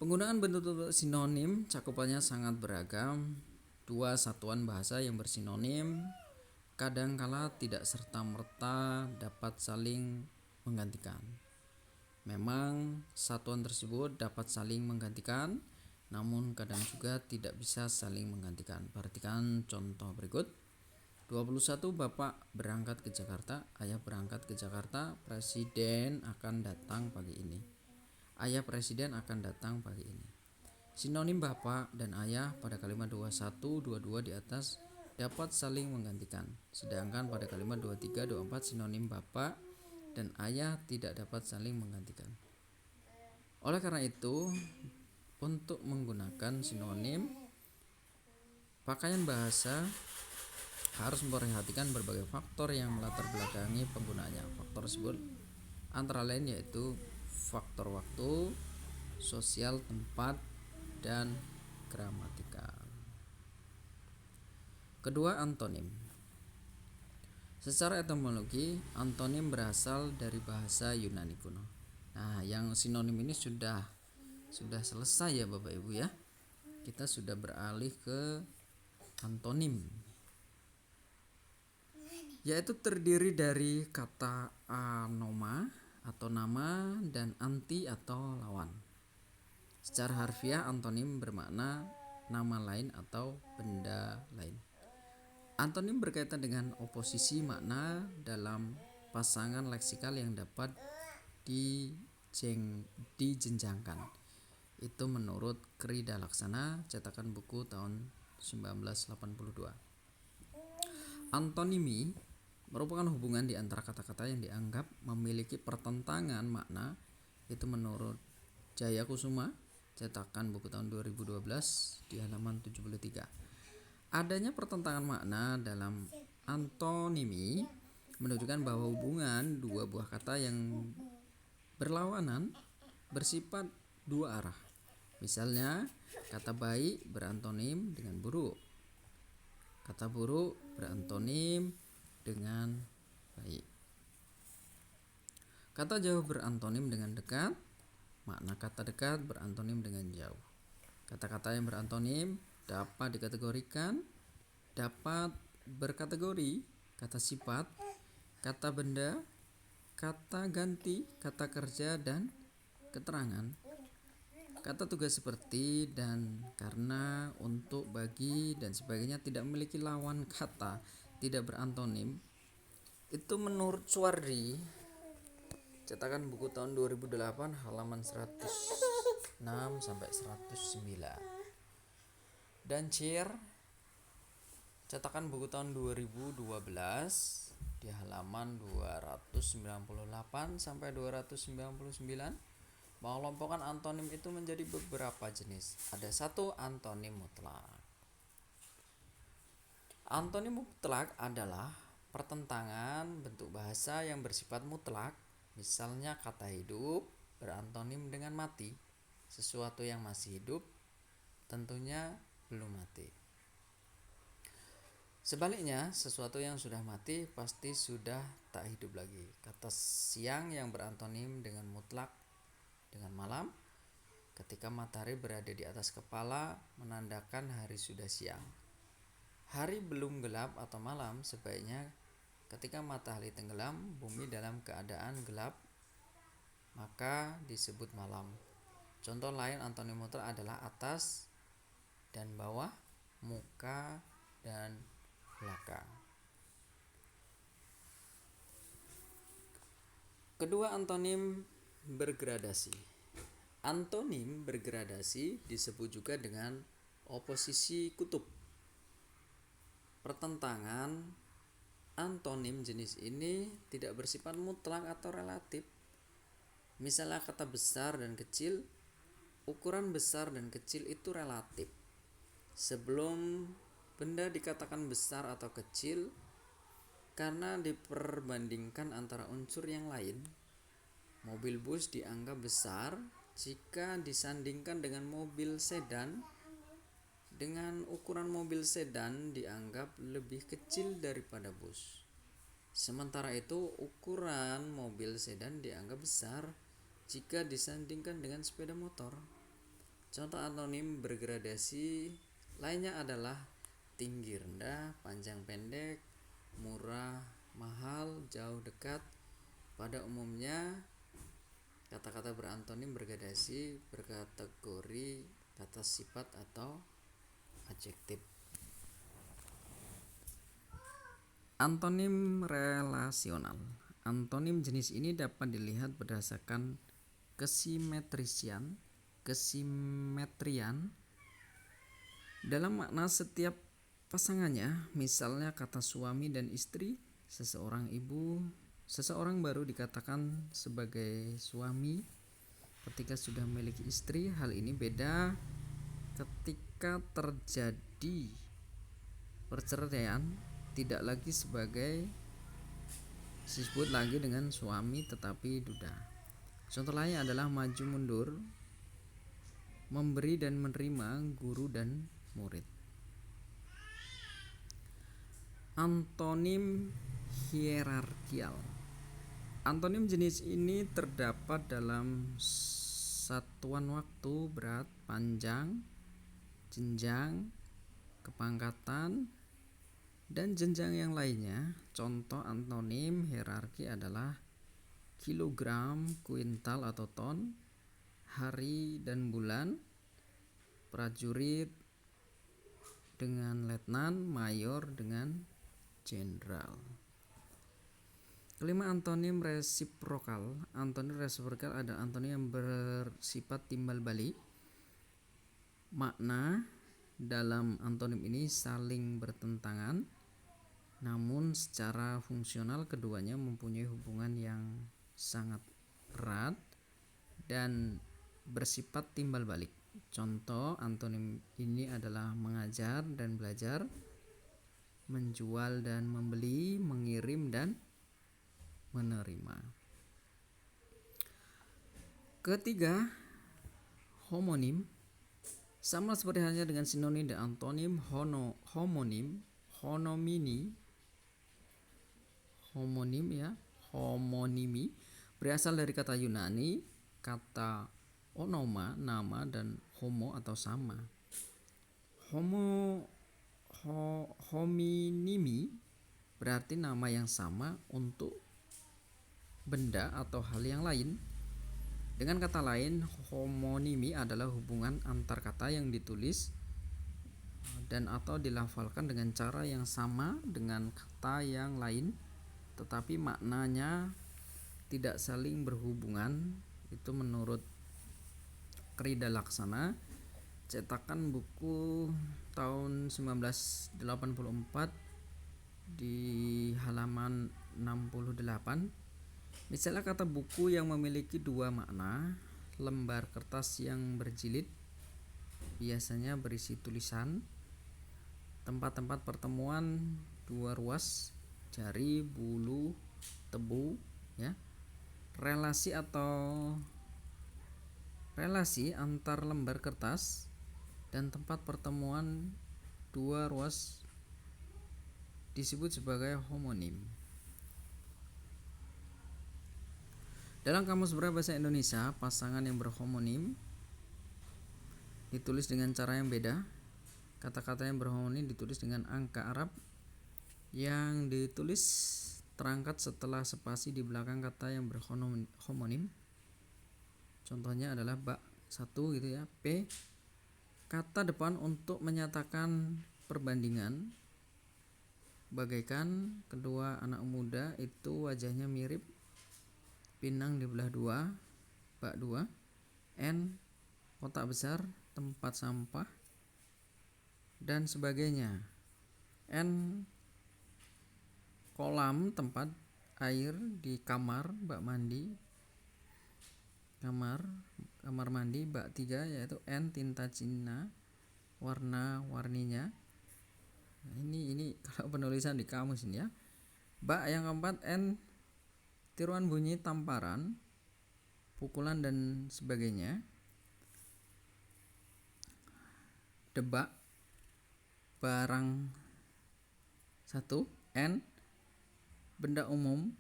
Penggunaan bentuk-bentuk sinonim cakupannya sangat beragam. Dua satuan bahasa yang bersinonim kadangkala tidak serta-merta dapat saling menggantikan. Memang satuan tersebut dapat saling menggantikan, namun kadang juga tidak bisa saling menggantikan. Perhatikan contoh berikut. 21 Bapak berangkat ke Jakarta, Ayah berangkat ke Jakarta, Presiden akan datang pagi ini. Ayah Presiden akan datang pagi ini. Sinonim Bapak dan Ayah pada kalimat 21, 22 di atas dapat saling menggantikan. Sedangkan pada kalimat 23, 24 sinonim Bapak dan Ayah tidak dapat saling menggantikan. Oleh karena itu, untuk menggunakan sinonim, pakaian bahasa harus memperhatikan berbagai faktor yang melatar belakangi penggunaannya. Faktor tersebut antara lain yaitu faktor waktu, sosial, tempat, dan gramatikal. Kedua, antonim. Secara etimologi, antonim berasal dari bahasa Yunani kuno. Nah, yang sinonim ini sudah selesai ya Bapak Ibu ya. Kita sudah beralih ke antonim, yaitu terdiri dari kata anoma atau nama dan anti atau lawan. Secara harfiah, antonim bermakna nama lain atau benda lain. Antonim berkaitan dengan oposisi makna dalam pasangan leksikal yang dapat dijenjangkan. Itu menurut Krida Laksana, cetakan buku tahun 1982. Antonimi merupakan hubungan di antara kata-kata yang dianggap memiliki pertentangan makna. Itu menurut Jaya Kusuma, cetakan buku tahun 2012 di halaman 73. Adanya pertentangan makna dalam antonimi menunjukkan bahwa hubungan dua buah kata yang berlawanan bersifat dua arah. Misalnya, kata baik berantonim dengan buruk. Kata buruk berantonim dengan baik. Kata jauh berantonim dengan dekat. Makna kata dekat berantonim dengan jauh. Kata-kata yang berantonim dapat dikategorikan, dapat berkategori kata sifat, kata benda, kata ganti, kata kerja, dan keterangan. Kata tugas seperti dan, karena, untuk, bagi, dan sebagainya tidak memiliki lawan kata, tidak berantonim. Itu menurut Suwardi, cetakan buku tahun 2008 halaman 106 sampai 109. Dan Cir, cetakan buku tahun 2012 di halaman 298 sampai 299 mengelompokkan antonim itu menjadi beberapa jenis. Ada satu, antonim mutlak. Antonim mutlak adalah pertentangan bentuk bahasa yang bersifat mutlak. Misalnya kata hidup berantonim dengan mati. Sesuatu yang masih hidup tentunya belum mati. Sebaliknya, sesuatu yang sudah mati pasti sudah tak hidup lagi. Kata siang yang berantonim dengan mutlak dengan malam. Ketika matahari berada di atas kepala menandakan hari sudah siang. Hari belum gelap atau malam, sebaiknya ketika matahari tenggelam, bumi dalam keadaan gelap, maka disebut malam. Contoh lain antonim mutlak adalah atas dan bawah, muka dan belakang. Kedua, antonim bergradasi. Antonim bergradasi disebut juga dengan oposisi kutub. Pertentangan antonim jenis ini tidak bersifat mutlak atau relatif. Misalnya kata besar dan kecil, ukuran besar dan kecil itu relatif. Sebelum benda dikatakan besar atau kecil, karena diperbandingkan antara unsur yang lain, mobil bus dianggap besar jika disandingkan dengan mobil sedan. Dengan ukuran mobil sedan dianggap lebih kecil daripada bus. Sementara itu, ukuran mobil sedan dianggap besar jika disandingkan dengan sepeda motor. Contoh antonim bergradasi lainnya adalah tinggi rendah, panjang pendek, murah mahal, jauh dekat. Pada umumnya, kata-kata berantonim bergradasi berkategori kata sifat atau adjektif. Antonim relasional. Antonim jenis ini dapat dilihat berdasarkan kesimetrian dalam makna setiap pasangannya. Misalnya kata suami dan istri, seseorang baru dikatakan sebagai suami ketika sudah memiliki istri. Hal ini beda ketika terjadi perceraian, tidak lagi disebut lagi dengan suami tetapi duda. Contoh lain adalah maju mundur, memberi dan menerima, guru dan murid. Antonim hierarkial. Antonim jenis ini terdapat dalam satuan waktu, berat, panjang, jenjang, kepangkatan, dan jenjang yang lainnya. Contoh antonim hierarki adalah kilogram, kuintal atau ton, hari dan bulan, prajurit dengan letnan, mayor dengan jenderal. Kelima, antonim resiprokal. Antonim resiprokal adalah antonim yang bersifat timbal balik. Makna dalam antonim ini saling bertentangan, namun secara fungsional keduanya mempunyai hubungan yang sangat erat dan bersifat timbal balik. Contoh antonim ini adalah mengajar dan belajar, menjual dan membeli, mengirim dan menerima. Ketiga, homonim. Sama seperti halnya dengan sinonim dan antonim, homonim, homonimi berasal dari kata Yunani, kata onoma, nama, dan homo atau sama. Hominimi berarti nama yang sama untuk benda atau hal yang lain. Dengan kata lain, homonimi adalah hubungan antar kata yang ditulis dan atau dilafalkan dengan cara yang sama dengan kata yang lain, tetapi maknanya tidak saling berhubungan. Itu menurut Krida Laksana, cetakan buku tahun 1984 di halaman 68. Misalnya kata buku yang memiliki dua makna, lembar kertas yang berjilid biasanya berisi tulisan, tempat-tempat pertemuan dua ruas, jari, bulu, tebu, ya. Relasi antar lembar kertas dan tempat pertemuan dua ruas disebut sebagai homonim. Dalam Kamus Besar Bahasa Indonesia, pasangan yang berhomonim ditulis dengan cara yang beda. Kata-kata yang berhomonim ditulis dengan angka Arab yang ditulis terangkat setelah spasi di belakang kata yang berhomonim. Contohnya adalah bak satu gitu ya. P, kata depan untuk menyatakan perbandingan, bagaikan kedua anak muda itu wajahnya mirip, pinang dibelah dua, bak dua. N, kotak besar tempat sampah dan sebagainya. N, kolam tempat air di kamar, bak mandi, kamar mandi. Bak 3 yaitu N, tinta Cina warna-warninya. Nah, ini kalau penulisan di kamus ini ya. Bak yang keempat N, tiruan bunyi tamparan, pukulan dan sebagainya. Debak barang 1. N, benda umum,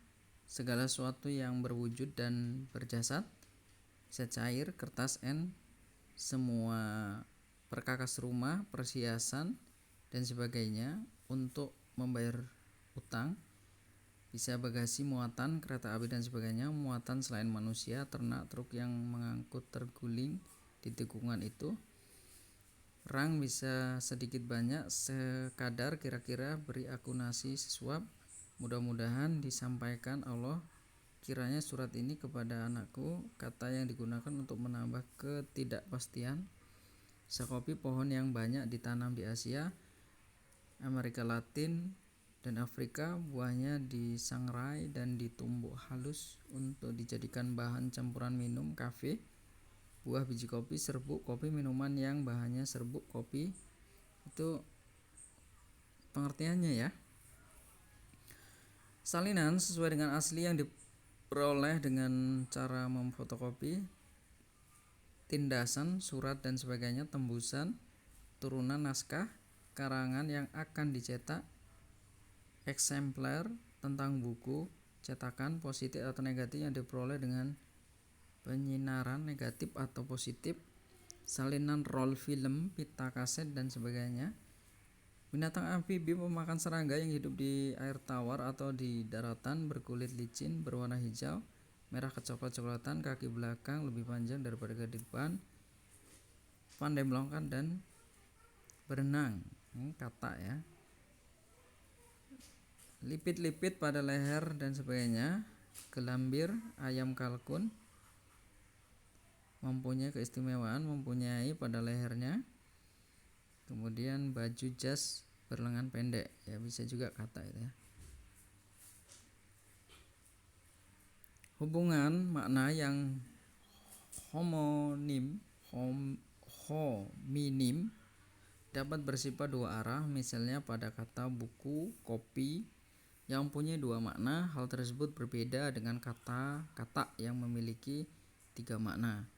segala sesuatu yang berwujud dan berjasad, bisa cair, kertas. N, semua perkakas rumah, perhiasan dan sebagainya untuk membayar utang, bisa bagasi, muatan, kereta api dan sebagainya, muatan selain manusia, ternak, truk yang mengangkut terguling di tikungan itu. Rang bisa sedikit banyak, sekadar, kira-kira, beri aku nasi sesuap, mudah-mudahan disampaikan Allah kiranya surat ini kepada anakku, kata yang digunakan untuk menambah ketidakpastian. Sekopi pohon yang banyak ditanam di Asia, Amerika Latin dan Afrika, buahnya disangrai dan ditumbuk halus untuk dijadikan bahan campuran minum kafe. Buah biji kopi, serbuk kopi, minuman yang bahannya serbuk kopi. Itu pengertiannya ya. Salinan sesuai dengan asli yang diperoleh dengan cara memfotokopi, tindasan, surat dan sebagainya, tembusan, turunan naskah, karangan yang akan dicetak, eksemplar tentang buku, cetakan positif atau negatif yang diperoleh dengan penyinaran negatif atau positif, salinan roll film, pita kaset dan sebagainya. Binatang amfibi pemakan serangga yang hidup di air tawar atau di daratan, berkulit licin, berwarna hijau, merah kecoklat-coklatan, kaki belakang lebih panjang daripada kaki depan, pandai melompat dan berenang. Ini kata ya. Lipit-lipit pada leher dan sebagainya. Gelambir, ayam kalkun, mempunyai keistimewaan, mempunyai pada lehernya. Kemudian baju jas berlengan pendek, ya bisa juga kata itu ya. Hubungan makna yang homonim dapat bersifat dua arah, misalnya pada kata buku, kopi yang mempunyai dua makna. Hal tersebut berbeda dengan kata-kata yang memiliki tiga makna.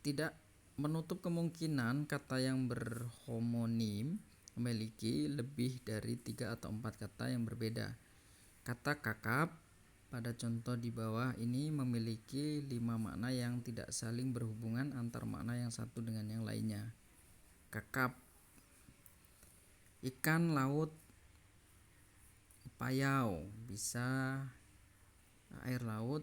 Tidak menutup kemungkinan kata yang berhomonim memiliki lebih dari 3 atau 4 kata yang berbeda. Kata kakap pada contoh di bawah ini memiliki 5 makna yang tidak saling berhubungan antar makna yang satu dengan yang lainnya. Kakap, ikan laut payau, bisa air laut,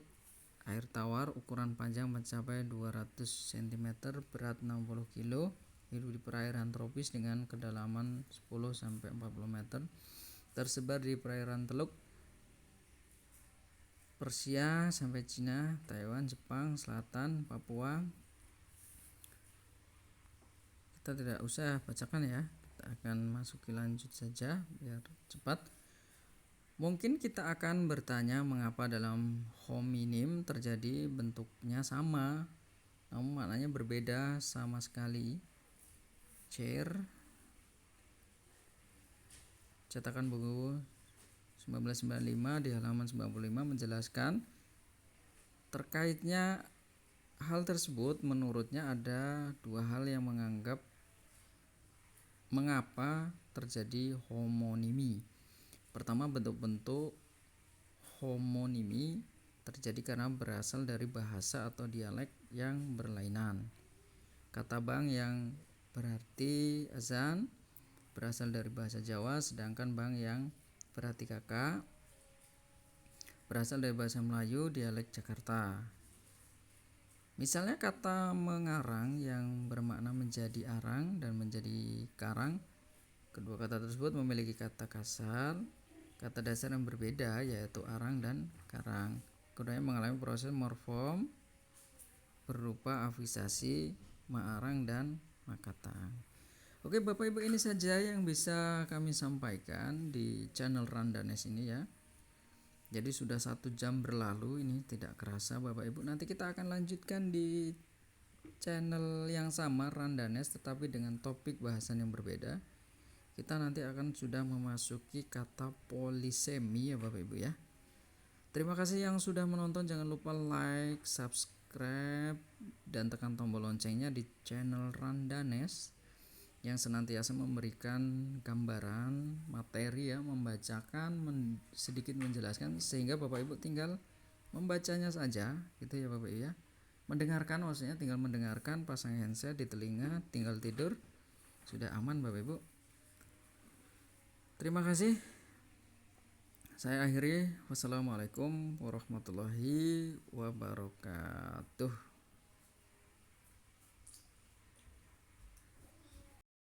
air tawar, ukuran panjang mencapai 200 cm, berat 60 kg, hidup di perairan tropis dengan kedalaman 10-40 meter, tersebar di perairan Teluk Persia sampai Cina, Taiwan, Jepang, Selatan, Papua. Kita tidak usah bacakan ya, kita akan masuki lanjut saja biar cepat. Mungkin kita akan bertanya mengapa dalam hominim terjadi bentuknya sama, namun maknanya berbeda sama sekali. Chair, cetakan buku 1995 di halaman 95 menjelaskan terkaitnya hal tersebut. Menurutnya ada dua hal yang mengapa terjadi homonimi. Pertama, bentuk-bentuk homonimi terjadi karena berasal dari bahasa atau dialek yang berlainan. Kata bang yang berarti azan berasal dari bahasa Jawa, sedangkan bang yang berarti kakak berasal dari bahasa Melayu, dialek Jakarta. Misalnya kata mengarang yang bermakna menjadi arang dan menjadi karang. Kedua kata tersebut memiliki kata kasar, kata dasar yang berbeda yaitu arang dan karang. Keduanya mengalami proses morfem berupa afisasi, maarang dan makatang. Oke Bapak Ibu, ini saja yang bisa kami sampaikan di channel Randanes ini ya. Jadi sudah 1 jam berlalu, ini tidak kerasa Bapak Ibu. Nanti kita akan lanjutkan di channel yang sama Randanes tetapi dengan topik bahasan yang berbeda. Kita nanti akan sudah memasuki kata polisemi ya Bapak Ibu ya. Terima kasih yang sudah menonton, jangan lupa like, subscribe dan tekan tombol loncengnya di channel Randanes yang senantiasa memberikan gambaran materi ya, membacakan, sedikit menjelaskan sehingga Bapak Ibu tinggal membacanya saja gitu ya Bapak Ibu ya. Mendengarkan maksudnya tinggal mendengarkan, pasang handset di telinga, tinggal tidur, sudah aman Bapak Ibu. Terima kasih. Saya akhiri. Wassalamualaikum warahmatullahi wabarakatuh.